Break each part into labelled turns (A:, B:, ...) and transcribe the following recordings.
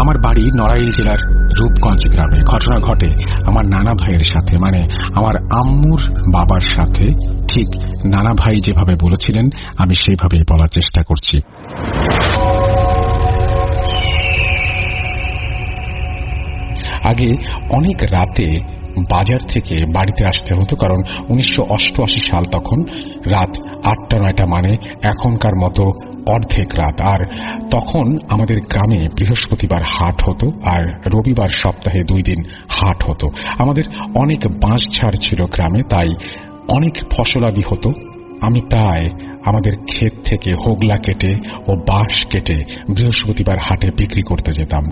A: আমার বাড়ি নড়াইল জেলার রূপগঞ্জ গ্রামে। ঘটনা ঘটে আমার নানা ভাইয়ের সাথে, মানে আমার আম্মুর বাবার সাথে। ঠিক নানা ভাই যেভাবে বলেছিলেন আমি সেইভাবেই বলার চেষ্টা করছি। আগে অনেক রাতে বাজার থেকে বাড়িতে আসতে হতো, কারণ 1988 সাল, তখন রাত 8টা-9টা, মানে এখনকার মতো অর্ধেক রাত। আর তখন আমাদের গ্রামে বৃহস্পতিবার হাট হতো আর রবিবার সপ্তাহে 2 দিন হাট হতো। আমাদের অনেক বাঁশঝাড় ছিল গ্রামে, তাই অনেক ফসলাদি হতো। আমি প্রায় আমাদের ক্ষেত থেকে হোগলা কেটে ও বাঁশ কেটে বৃহস্পতিবার হাটে বিক্রি করতে যেতাম।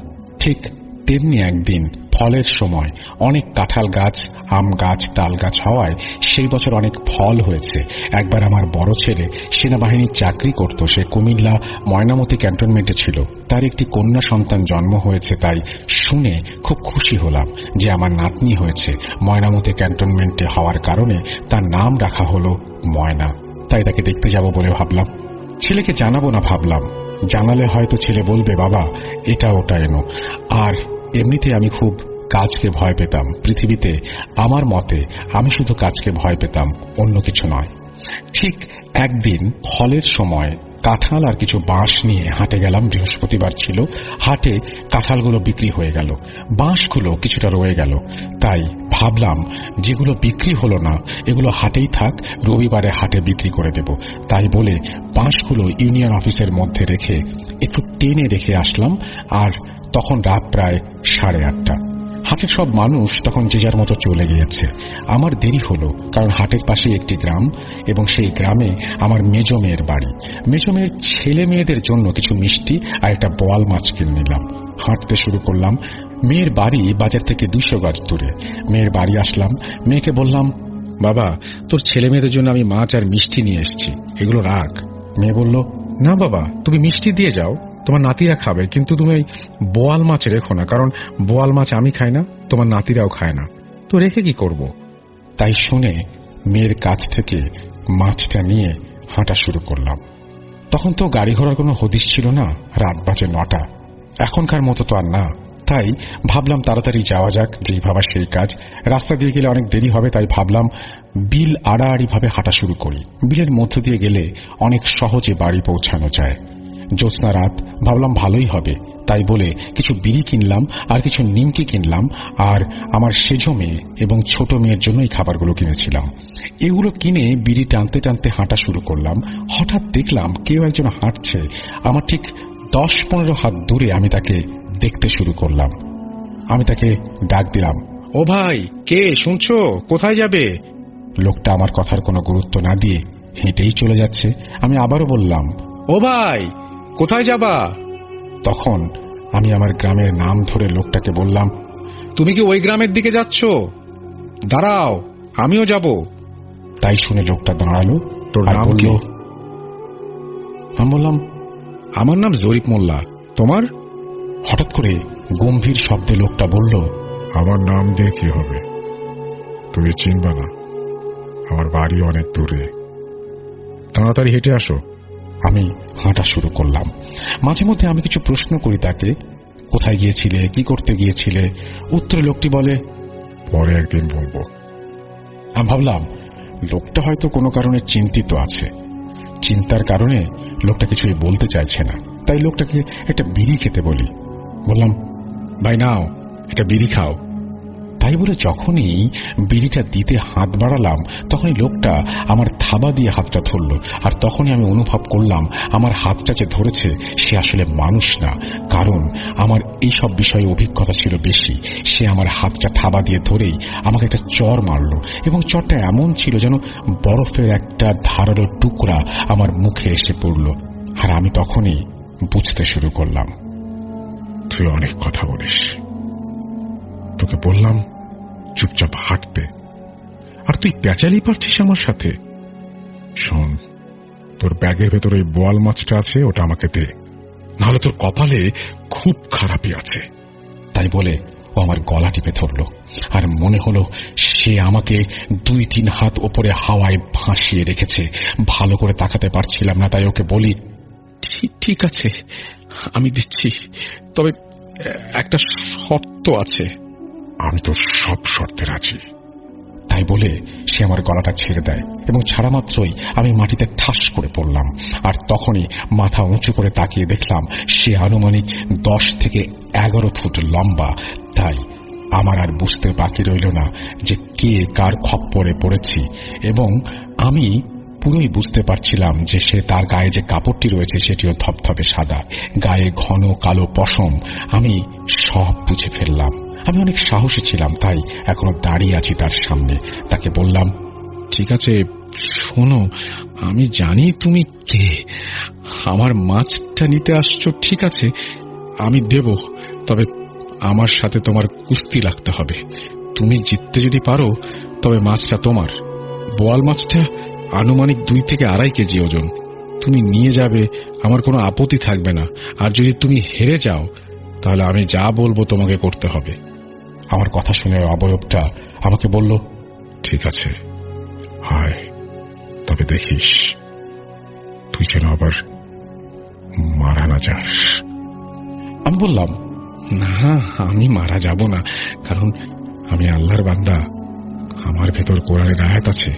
A: ঠিক তেমনি একদিন ফলের সময় অনেক কাঁঠাল গাছ, আম গাছ, তাল গাছ হওয়ায় সেই বছর অনেক ফল হয়েছে। একবার আমার বড় ছেলে সেনাবাহিনীর চাকরি করত, সে কুমিল্লা ময়নামতি ক্যান্টনমেন্টে ছিল। তার একটি কন্যা সন্তান জন্ম হয়েছে, তাই শুনে খুব খুশি হলাম যে আমার নাতনি হয়েছে। ময়নামতি ক্যান্টনমেন্টে হওয়ার কারণে তার নাম রাখা হলো ময়না। তাই তাকে দেখতে যাব বলে ভাবলাম। ছেলেকে জানাবো না ভাবলাম, জানালে হয়তো ছেলে বলবে বাবা এটা ওটা এনো। আর এমনিতে আমি খুব কাজকে ভয় পেতাম। পৃথিবীতে আমার মতে আমি শুধু কাজকে ভয় পেতাম, অন্য কিছু নয়। ঠিক একদিন ফলের সময় কাঁঠাল আর কিছু বাঁশ নিয়ে হাটে গেলাম। বৃহস্পতিবার ছিল, হাটে কাঁঠালগুলো বিক্রি হয়ে গেল, বাঁশগুলো কিছুটা রয়ে গেল। তাই ভাবলাম যেগুলো বিক্রি হলো না এগুলো হাটেই থাক, রবিবারে হাটে বিক্রি করে দেব। তাই বলে বাঁশগুলো ইউনিয়ন অফিসের মধ্যে রেখে একটু টেনে রেখে আসলাম। আর তখন রাত প্রায় 8:30। হাটের সব মানুষ তখন যে যার মতো চলে গিয়েছে। আমার দেরি হলো, কারণ হাটের পাশে একটি গ্রাম এবং সেই গ্রামে আমার মেজ মেয়ের বাড়ি। মেজ মেয়ের ছেলে মেয়েদের জন্য কিছু মিষ্টি আর একটা বোয়াল মাছ কিনে নিলাম। হাঁটতে শুরু করলাম। মেয়ের বাড়ি বাজার থেকে 200 গজ দূরে। মেয়ের বাড়ি আসলাম, মেয়েকে বললাম বাবা তোর ছেলে মেয়েদের জন্য আমি মাছ আর মিষ্টি নিয়ে এসেছি, এগুলো রাখ। মেয়ে বলল না বাবা, তুমি মিষ্টি দিয়ে যাও, তোমার নাতিরা খাবে, কিন্তু তুমি ওই বোয়াল মাছ রেখো না, কারণ বোয়াল মাছ আমি খাই না, তোমার নাতিরাও খায় না, তো রেখে কি করব। তাই শুনে মেয়ের কাছ থেকে মাছটা নিয়ে হাঁটা শুরু করলাম। তখন তো গাড়ি ঘোড়ার কোনো হদিশ ছিল না, রাত বাজে 9টা, এখনকার মতো তো আর না। তাই ভাবলাম তাড়াতাড়ি যাওয়া যাক, যেই ভাবা সেই কাজ। রাস্তা দিয়ে গেলে অনেক দেরি হবে, তাই ভাবলাম বিল আড়াআড়ি ভাবে হাঁটা শুরু করি। বিলের মধ্য দিয়ে গেলে অনেক সহজে বাড়ি পৌঁছানো যায়। জ্যোৎস্না রাত, ভাবলাম ভালোই হবে। তাই বলে কিছু বিড়ি কিনলাম আর কিছু নিমকি কিনলাম, আর আমার সেজো মেয়ে এবং ছোট মেয়ের জন্য এই খাবারগুলো কিনেছিলাম। এগুলো কিনে বিড়ি টানতে টানতে হাঁটা শুরু করলাম। হঠাৎ দেখলাম কেউ একজন হাঁটছে আমার ঠিক 10-15 হাত দূরে। আমি তাকে দেখতে শুরু করলাম। আমি তাকে ডাক দিলাম, ও ভাই, কে, শুনছো, কোথায় যাবে? লোকটা আমার কথার কোনো গুরুত্ব না দিয়ে হেঁটেই চলে যাচ্ছে। আমি আবারও বললাম, ও ভাই, কোথায় যাবা? তখন আমি আমার গ্রামের নাম ধরে লোকটাকে বললাম, তুমি কি ওই গ্রামের দিকে যাচ্ছ? দাঁড়াও, আমিও যাব। তাই শুনে লোকটা দাঁড়ালো। তোর নাম কি? আমি বললাম, আমার নাম জরিফ মোল্লা, তোমার? হঠাৎ করে গম্ভীর শব্দে লোকটা বলল,
B: আমার নাম দিয়ে কি হবে, তুমি চিনবা না, আমার বাড়ি অনেক দূরে, তাড়াতাড়ি হেঁটে আসো।
A: আমি হাঁটা শুরু করলাম। মাঝে মধ্যে আমি কিছু প্রশ্ন করি তাকে, কোথায় গিয়েছিলে, কি করতে গিয়েছিলে? উত্তরে লোকটি বলে,
B: পরে একদিন বলবো।
A: আমি ভাবলাম লোকটা হয়তো কোনো কারণে চিন্তিত আছে। চিন্তার কারণে লোকটা কিছুই বলতে চাইছে না। তাই লোকটাকে একটা বিড়ি খেতে বলি। বললাম, ভাই নাও, একটা বিড়ি খাও। তাই বলে যখনই বিড়িটা দিতে হাত বাড়ালাম, তখনই লোকটা আমার থাবা দিয়ে হাতটা ধরল। আর তখনই আমি অনুভব করলাম আমার হাতটা যে ধরেছে সে আসলে মানুষ না, কারণ আমার এই সব বিষয়ে অভিজ্ঞতা ছিল বেশি। সে আমার হাতটা থাবা দিয়ে ধরেই আমাকে একটা চড় মারল, এবং চড়টা এমন ছিল যেন বরফের একটা ধারালো টুকরা আমার মুখে এসে পড়ল। আর আমি তখনই বুঝতে শুরু করলাম,
B: তুই অনেক কথা বলিস, তোকে বললাম চুপচাপ হাঁটতে, আর তুই পেঁচালি পারছিস আমার সাথে। শোন, তোর ব্যাগের ভেতরে ওই বোয়াল মাছটা আছে, ওটা আমাকে দে, নাহলে তোর কপালে খুব খারাপই আছে।
A: তাই বলে ও আমার গলা টিপে ধরল, আর মনে হলো সে আমাকে 2-3 হাত ওপরে হাওয়ায় ভাসিয়ে রেখেছে। ভালো করে তাকাতে পারছিলাম না, তাই ওকে বলি, ঠিক আছে, আমি দিচ্ছি, তবে
B: একটা শর্ত আছে। আমি তো সব শর্তে রাজি।
A: তাই বলে সে আমার গলাটা ছেড়ে দেয় এবং ছাড়া মাত্রই আমি মাটিতে ঠাস করে পড়লাম। আর তখনই মাথা উঁচু করে তাকিয়ে দেখলাম সে আনুমানিক 10 থেকে 11 ফুট লম্বা। তাই আমার আর বুঝতে বাকি রইল না যে কে কার খপ্পরে পড়েছি, এবং আমি পুরোই বুঝতে পারছিলাম যে সে তার গায়ে যে কাপড়টি রয়েছে সেটিও ধপধপে সাদা, গায়ে ঘন কালো পশম। আমি সব বুঝে ফেললাম। আমি অনেক সাহসী ছিলাম, তাই এখনো দাঁড়িয়ে আছি তার সামনে। তাকে বললাম,
B: ঠিক আছে, শোনো, আমি জানি তুমি কে। আমার মাছটা নিতে আসছো, ঠিক আছে, আমি দেব। তবে আমার সাথে তোমার কুস্তি লাগতে হবে। তুমি জিততে যদি পারো তবে মাছটা তোমার। বোয়াল মাছটা আনুমানিক 2 থেকে 2.5 কেজি ওজন। তুমি নিয়ে যাবে, আমার কোনো আপত্তি থাকবে না। আর যদি তুমি হেরে যাও তাহলে আমি যা বলবো তোমাকে করতে হবে।
A: আমার কথা শুনে অবয়বটা আমাকে বলল,
B: ঠিক আছে, হায়, তবে দেখিস তুই যেন আবার মারা না যাস।
A: আমি বললাম,
B: না, আমি মারা যাব না, কারণ আমি আল্লাহর বান্দা। আমার ভেতর কোরআনের আয়াত আছে।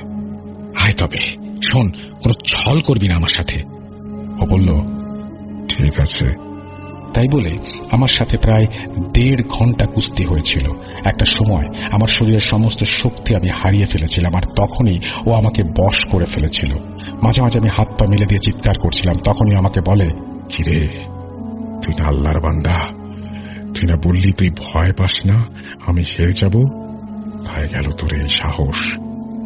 B: আয়, তবে শোন, কোনো ছল করবি না আমার সাথে।
A: ও বলল,
B: ঠিক আছে।
A: তাই বলে আমার সাথে প্রায় 1.5 ঘন্টা কুস্তি হয়েছিল। একটা সময় আমার শরীরের সমস্ত শক্তি আমি হারিয়ে ফেলেছিলাম, আর তখনই ও আমাকে বশ করে ফেলেছিল। মাঝে মাঝে আমি হাত পা মেলে দিয়ে চিৎকার করছিলাম। তখনই আমাকে বলে,
B: কিরে, তুই না আল্লাহর বান্দা? তুই না বললি তুই ভয় পাস না আমি হেরে যাব? হয়ে গেল তোর এই সাহস।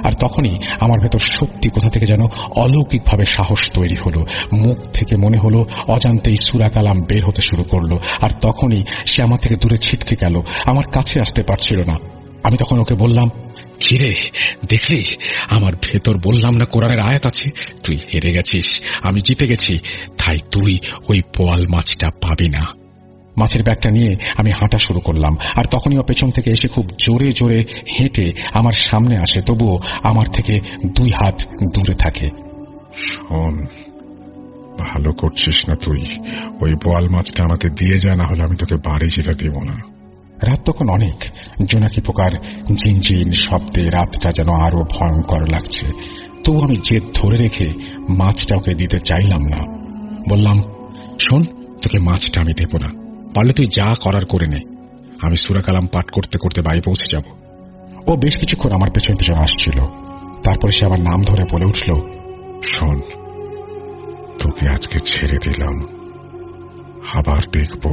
A: আর তখনই আমার ভেতর সত্যি কোথা থেকে যেন অলৌকিকভাবে সাহস তৈরি হলো। মুখ থেকে মনে হলো অজান্তেই সূরা কালাম বের হতে শুরু করলো। আর তখনই সে আমার থেকে দূরে ছিটকে গেল, আমার কাছে আসতে পারছিল না। আমি তখন ওকে বললাম,
B: কিরে, দেখলি আমার ভেতর বললাম না কোরআনের আয়াত আছে? তুই হেরে গেছিস, আমি জিতে গেছি, তাই তুই ওই বোয়াল মাছটা পাবি না।
A: মাছের ব্যাগটা নিয়ে আমি হাঁটা শুরু করলাম। আর তখনই ও পেছন থেকে এসে খুব জোরে জোরে হেঁটে আমার সামনে আসে, তবুও আমার থেকে 2 হাত দূরে থাকে।
B: শোন, ভালো করছিস না তুই। ওই বোয়াল মাছটা আমাকে দিয়ে যা, না হলে আমি তোকে বাড়ি যেতে দেব না।
A: রাত তখন অনেক। জোনাকি পোকার ঝিনঝিন শব্দে রাতটা যেন আরো ভয়ঙ্কর লাগছে। তবু আমি জেদ ধরে রেখে মাছটা ওকে দিতে চাইলাম না। বললাম,
B: শোন, তোকে মাছটা আমি দেব না। পারলে তুই যা করার করে নে। আমি সূরা কালাম পাঠ করতে করতে বাড়ি পৌঁছে যাব।
A: ও বেশ কিছুক্ষণ আমার পেছন পেছন আসছিল। তারপরে সে আমার নাম ধরে বলে উঠল,
B: শোন, তোকে আজকে ছেড়ে দিলাম, আবার দেখব,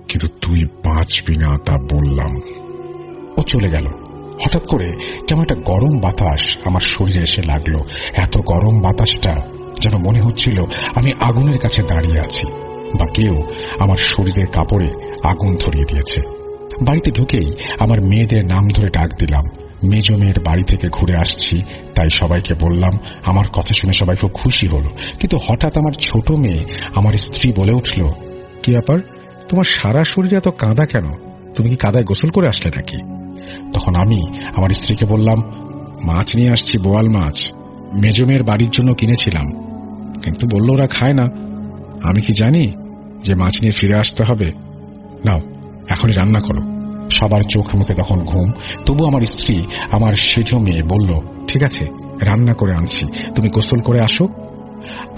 B: কিন্তু তুই বাঁচবি না, তা বললাম।
A: ও চলে গেল। হঠাৎ করে কেমন একটা গরম বাতাস আমার শরীরে এসে লাগলো। এত গরম বাতাসটা যেন মনে হচ্ছিল আমি আগুনের কাছে দাঁড়িয়ে আছি, বা কেউ আমার শরীরের কাপড়ে আগুন ধরিয়ে দিয়েছে। বাড়িতে ঢুকেই আমার মেয়েদের নাম ধরে ডাক দিলাম। মেজ মেয়ের বাড়ি থেকে ঘুরে আসছি, তাই সবাইকে বললাম। আমার কথা শুনে সবাই খুব খুশি হলো। কিন্তু হঠাৎ আমার ছোট মেয়ে, আমার স্ত্রী, বলে উঠল,
B: কি ব্যাপার, তোমার সারা শরীরে এত কাঁদা কেন? তুমি কি কাদায় গোসল করে আসলে নাকি?
A: তখন আমি আমার স্ত্রীকে বললাম,
B: মাছ নিয়ে আসছি, বোয়াল মাছ, মেজ মেয়ের বাড়ির জন্য কিনেছিলাম, কিন্তু বলল ওরা খায় না। আমি কি জানি যে মাছ নিয়ে ফিরে আসতে হবে? নাও, এখনই রান্না করো।
A: সবার চোখ মুখে তখন ঘুম। তবু আমার স্ত্রী, আমার সেজো মেয়ে, বলল,
B: ঠিক আছে, রান্না করে আনছি, তুমি গোসল করে আসো।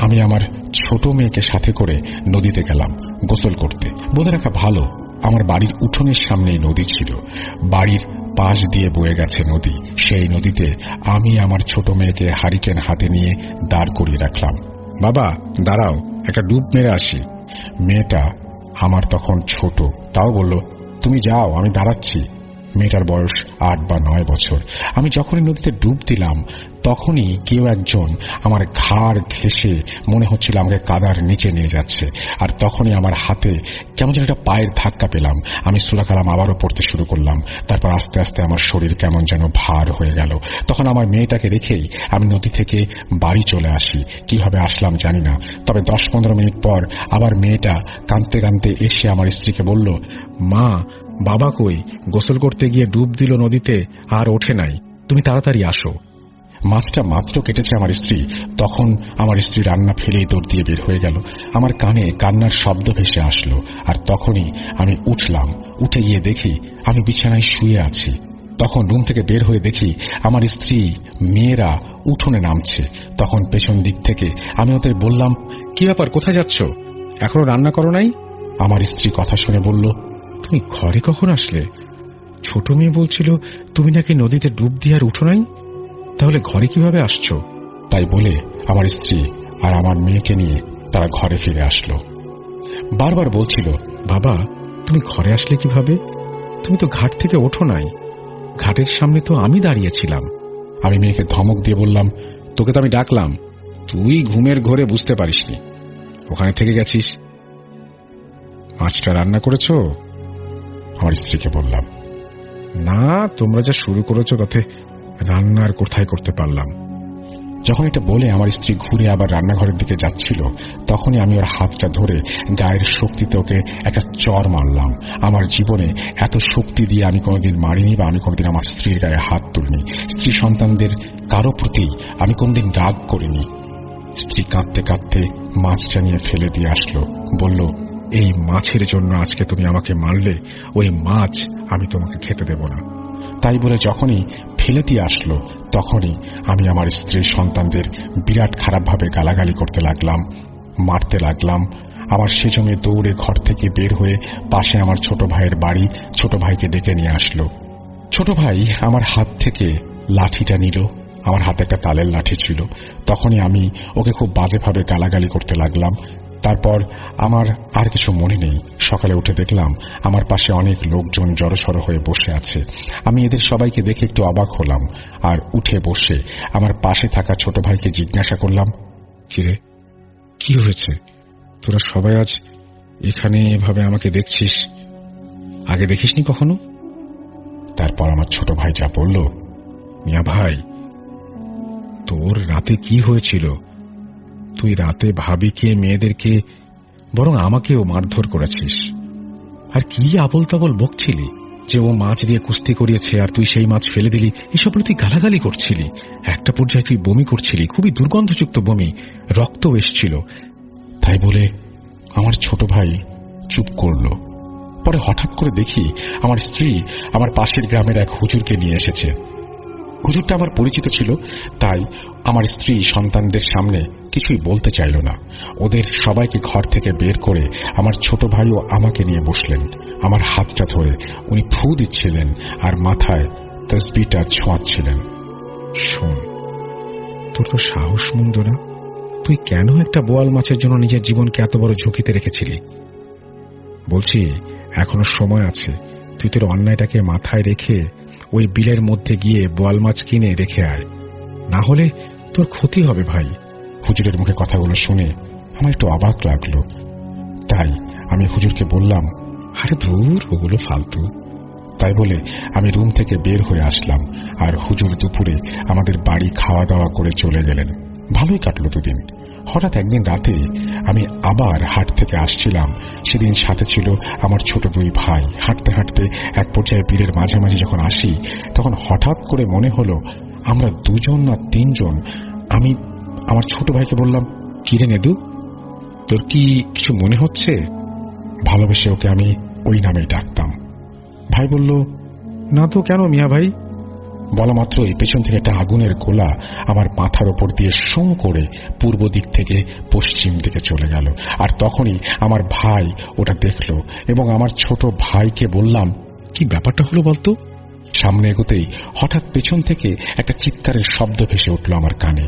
A: আমি আমার ছোট মেয়েকে সাথে করে নদীতে গেলাম গোসল করতে। বলে রাখা ভালো, আমার বাড়ির উঠোনের সামনেই নদী ছিল। বাড়ির পাশ দিয়ে বয়ে গেছে নদী। সেই নদীতে আমি আমার ছোট মেয়েকে হারিকেন হাতে নিয়ে দাঁড় করিয়ে রাখলাম।
B: বাবা দাঁড়াও, একটা ডুব মেরে আসি।
A: মেয়েটা আমার তখন ছোট, তাও বলল, তুমি যাও, আমি দাঁড়াচ্ছি। মেয়েটার বয়স 8 বা 9 বছর। আমি যখনই নদীতে ডুব দিলাম তখনই কেউ একজন আমার ঘাড় ঘেঁষে মনে হচ্ছিল আমাকে কাদার নিচে নিয়ে যাচ্ছে। আর তখনই আমার হাতে কেমন যেন একটা পায়ের ধাক্কা পেলাম। আমি সূরা কালাম আবারও পড়তে শুরু করলাম। তারপর আস্তে আস্তে আমার শরীর কেমন যেন ভার হয়ে গেল। তখন আমার মেয়েটাকে রেখেই আমি নদী থেকে বাড়ি চলে আসি। কিভাবে আসলাম জানি না, তবে 10-15 মিনিট পর আবার মেয়েটা কাঁদতে কাঁদতে এসে আমার স্ত্রীকে বলল,
B: মা, বাবা কই? গোসল করতে গিয়ে ডুব দিল নদীতে, আর ওঠে নাই, তুমি তাড়াতাড়ি আসো।
A: মাছটা মাত্র কেটেছে আমার স্ত্রী, তখন আমার স্ত্রী রান্না ফেলেই দৌড় দিয়ে বের হয়ে গেল। আমার কানে কান্নার শব্দ ভেসে আসলো, আর তখনই আমি উঠলাম। উঠে গিয়ে দেখি আমি বিছানায় শুয়ে আছি। তখন রুম থেকে বের হয়ে দেখি আমার স্ত্রী, মেয়েরা উঠোনে নামছে। তখন পেছন দিক থেকে আমি ওদের বললাম, কি ব্যাপার, কোথায় যাচ্ছ? এখনো রান্না করো নাই? আমার স্ত্রী কথা শুনে বলল, তুমি ঘরে কখন আসলে? ছোট মেয়ে বলছিল তুমি নাকি নদীতে ডুব দিয়ে আর উঠো নাই, তাহলে ঘরে কিভাবে আসছো? তাই বলে আমার স্ত্রী আর আমার মেয়েকে নিয়ে তারা ঘরে ফিরে আসলো। বারবার বলছিল, বাবা তুমি ঘরে আসলে কিভাবে? তুমি তো ঘাট থেকে ওঠো নাই, ঘাটের সামনে তো আমি দাঁড়িয়েছিলাম। আমি মেয়েকে ধমক দিয়ে বললাম, তোকে তো আমি ডাকলাম, তুই ঘুমের ঘোরে বুঝতে পারিসনি, ওখানে থেকে গেছিস। মাছটা রান্না করেছো? আমার স্ত্রীকে বললাম। না, তোমরা যা শুরু করেছো তাতে রান্নার কোথায় করতে পারলাম। যখন এটা বলে আমার স্ত্রী ঘুরে আবার রান্নাঘরের দিকে যাচ্ছিল, তখনই আমি ওর হাতটা ধরে গায়ের শক্তিতে ওকে একটা চর মারলাম। আমার জীবনে এত শক্তি দিয়ে আমি কোনোদিন মারিনি, বা আমি কোনোদিন আমার স্ত্রীর গায়ে হাত তুলিনি। স্ত্রী সন্তানদের কারো প্রতি আমি কোনোদিন রাগ করিনি। স্ত্রী কাঁদতে কাঁদতে মাছটা নিয়ে ফেলে দিয়ে আসলো, বলল, এই মাছের জন্য আজকে তুমি আমাকে মারলে, ওই মাছ আমি তোমাকে খেতে দেব না। তাই বলে যখনই ফেলে দিয়ে আসলো, তখনই আমি আমার স্ত্রীর সন্তানদের বিরাট খারাপভাবে গালাগালি করতে লাগলাম, মারতে লাগলাম। আমার সেজো মেয়ে দৌড়ে ঘর থেকে বের হয়ে পাশে আমার ছোট ভাইয়ের বাড়ি, ছোট ভাইকে ডেকে নিয়ে আসলো। ছোট ভাই আমার হাত থেকে লাঠিটা নিল। আমার হাতে একটা তালের লাঠি ছিল। তখনই আমি ওকে খুব বাজেভাবে গালাগালি করতে লাগলাম। তারপর আমার আর কিছু মনে নেই। সকালে উঠে দেখলাম আমার পাশে অনেক লোকজন জড়সড় হয়ে বসে আছে। আমি এদের সবাইকে দেখে একটু অবাক হলাম, আর উঠে বসে আমার পাশে থাকা ছোট ভাইকে জিজ্ঞাসা করলাম, কিরে, কি হয়েছে? তোরা সবাই আজ এখানে এভাবে আমাকে দেখছিস, আগে দেখিসনি কখনো? তারপর আমার ছোট ভাই যা বলল, মিয়া ভাই, তোর রাতে কি হয়েছিল? তুই রাতে ভাবিকে, মেয়েদেরকে, বরং আমাকেও মারধর করেছিস। আর কি আবল তাবল বকছিলি যে ও মাছ দিয়ে কুস্তি করিয়েছে আর তুই সেই মাছ ফেলে দিলি, এসব তুই গালাগালি করছিলি। একটা পর্যায়ে তুই বমি করছিলি, খুবই দুর্গন্ধযুক্ত বমি, রক্ত এসছিল। তাই বলে আমার ছোট ভাই চুপ করল। পরে হঠাৎ করে দেখি আমার স্ত্রী আমার পাশের গ্রামের এক হুজুরকে নিয়ে এসেছে। হুজুরটা আমার পরিচিত ছিল, তাই আমার স্ত্রী সন্তানদের সামনে কিছুই বলতে চাইল না। ওদের সবাইকে ঘর থেকে বের করে আমার ছোট ভাইও আমাকে নিয়ে বসলেন। আমার হাতটা ধরে উনি ফু দিচ্ছিলেন আর মাথায় তাসবিহটা ছোঁয়াচ্ছিলেন। শোন, তোর তো সাহস মন্দ না, তুই কেন একটা বোয়াল মাছের জন্য নিজের জীবনকে এত বড় ঝুঁকিতে রেখেছিলি? বলছি, এখনো সময় আছে, তুই তোর অন্যায়টাকে মাথায় রেখে ওই বিলের মধ্যে গিয়ে বোয়াল মাছ কিনে রেখে আয়, না হলে তোর ক্ষতি হবে ভাই। হুজুরের মুখে কথাগুলো শুনে আমার একটু অবাক লাগলো। তাই আমি হুজুরকে বললাম, আরে দূর, ওগুলো ফালতু। তাই বলে আমি রুম থেকে বের হয়ে আসলাম, আর হুজুর দুপুরে আমাদের বাড়ি খাওয়া দাওয়া করে চলে গেলেন। ভালোই কাটলো দুদিন। হঠাৎ একদিন রাতে আমি আবার হাট থেকে আসছিলাম। সেদিন সাথে ছিল আমার ছোট দুই ভাই। হাঁটতে হাঁটতে এক পর্যায়ে বীরের মাঝামাঝি যখন আসি, তখন হঠাৎ করে মনে হলো আমরা দুজন না তিনজন। আমি আমার ছোট ভাইকে বললাম, কিরে নেদু, তোর কি কিছু মনে হচ্ছে? ভালোবেসে ওকে আমি ওই নামেই ডাকতাম। ভাই বলল, না তো, কেন মিয়া ভাই? বলা মাত্রই পেছন থেকে একটা আগুনের গোলা আমার মাথার ওপর দিয়ে শোঁ করে পূর্ব দিক থেকে পশ্চিম দিকে চলে গেল। আর তখনই আমার ভাই ওটা দেখল এবং আমার ছোট ভাইকে বললাম, কি ব্যাপারটা হলো বলতো? সামনে এগোতেই হঠাৎ পেছন থেকে একটা চিৎকারের শব্দ ভেসে উঠল আমার কানে।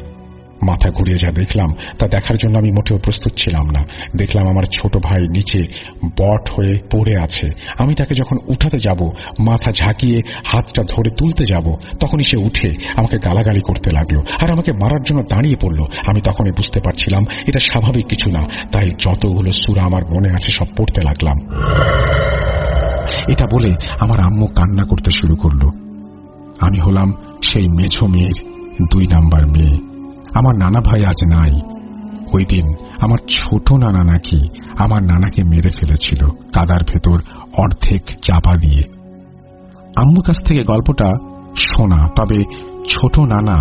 A: মাথা ঘুরিয়ে যা দেখলাম তা দেখার জন্য আমি মোটেও প্রস্তুত ছিলাম না। দেখলাম আমার ছোট ভাই নিচে বট হয়ে পড়ে আছে। আমি তাকে যখন উঠাতে যাব, মাথা ঝাঁকিয়ে হাতটা ধরে তুলতে যাব, তখনই সে উঠে আমাকে গালাগালি করতে লাগলো আর আমাকে মারার জন্য দাঁড়িয়ে পড়ল। আমি তখনই বুঝতে পারছিলাম এটা স্বাভাবিক কিছু না, তাই যতগুলো সূরা আমার মনে আছে সব পড়তে লাগলাম। এটা বলে আমার আম্মু কান্না করতে শুরু করলো। আমি হলাম সেই মেঝো মেয়ের 2 নাম্বার মেয়ে। আমার নানা ভাই আজ নাই। ওই দিন আমার ছোট নানা নাকি আমার নানাকে মেরে ফেলেছিল কাদার ভেতর অর্ধেক চাপা দিয়ে। আম্মুর কাছ থেকে গল্পটা শোনা, তবে ছোট নানা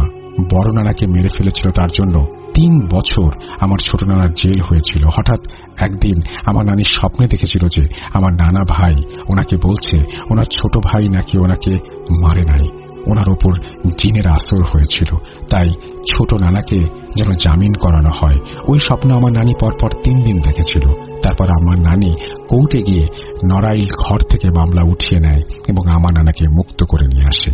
A: বড় নানাকে মেরে ফেলেছিল তার জন্য 3 বছর আমার ছোট নানার জেল হয়েছিল। হঠাৎ একদিন আমার নানি স্বপ্নে দেখেছিল যে আমার নানা ভাই ওনাকে বলছে ওনার ছোট ভাই নাকি ওনাকে মারে নাই, ওনার ওপর জিনের আসর হয়েছিল, তাই ছোট নানাকে যেন জামিন করানো হয়। ওই স্বপ্ন আমার নানি পরপর 3 দিন দেখেছিল। তারপর আমার নানি কোর্টে গিয়ে নড়াইল ঘর থেকে মামলা উঠিয়ে নেয় এবং আমার নানাকে মুক্ত করে নিয়ে আসে।